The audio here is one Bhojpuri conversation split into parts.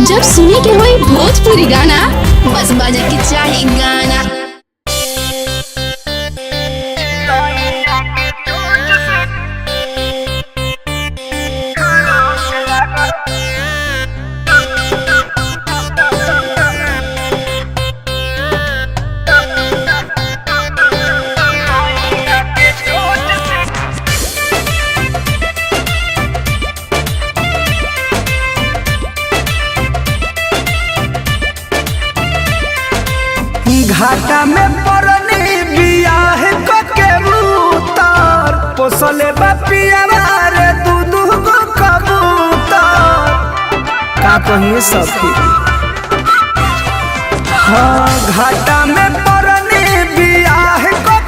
जब सुने के होई भोजपुरी गाना बस बजे के चाही गाना। घाटा में परनी बियाह के उतार पोसले बापिया रे दूधू गो कबूतर का कहिए सखी। हाँ घाटा में परनी बियाह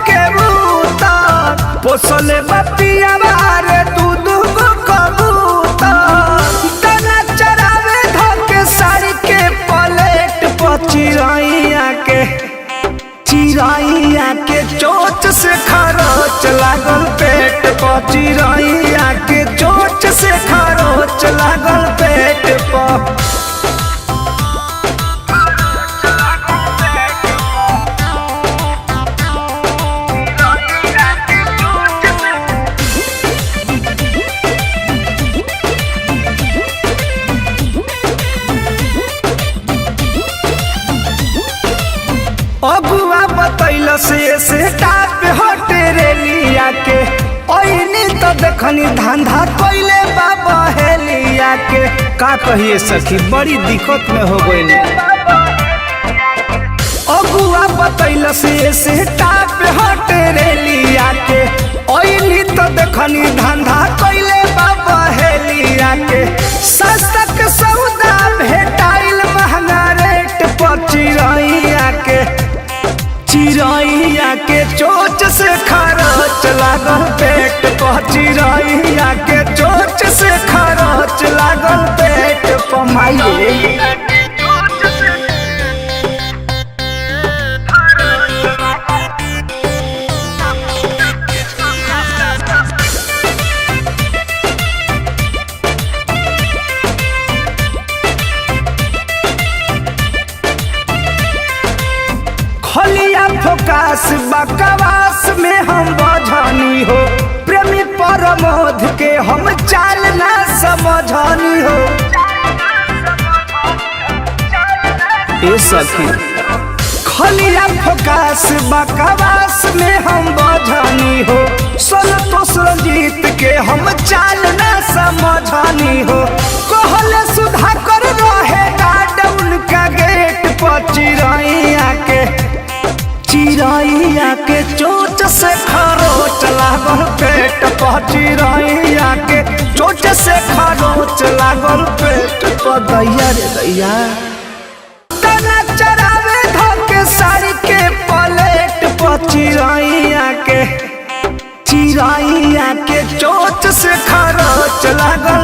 के उतार पोसले बापिया रे दूधू गो कबूतर दाना चरावे धके साड़ी के पलेट पर चिरैया के चोच से खरोच लागल पेट पर चिरैया के चोच से खरोच लागल पेट पर। अगुआ बतैल से टाप हटे रेलिया के ओइनी तो देखनी धंधा कोइले बाबा हेलिया के का कहिए सखी बड़ी दिक्कत में हो गइल। अगुआ बतैल से टाप हटे रेलिया के ओइनी तो देखनी धंधा कोइले बाबा हेलिया के सस्ता के सौदा भेटाइल महंगा रेट पर चिरैया के चोच से खरोच लागल पेट पर चिरैया के चोच से खरोच लागल पेट पर माइये। खलिया फोकास बकवास में हम बझनी हो प्रेमी परमोध के हम चाल ना समझनी हो। ए सखी खलिया फोकास बकवास में हम बझनी हो संतोष रंजीत के हम चाल ना समझनी हो। कहले सुधा कर रहे गार्ड उनका गेट पर चिरैया के चोच से खरोच लागल पेट पर चिरैया के चोच से खरोच लागल पेट पर दैया रे दैया दाना चरावे धके साड़ी के पलेट पर चिरैया के चोच से खरोच लागल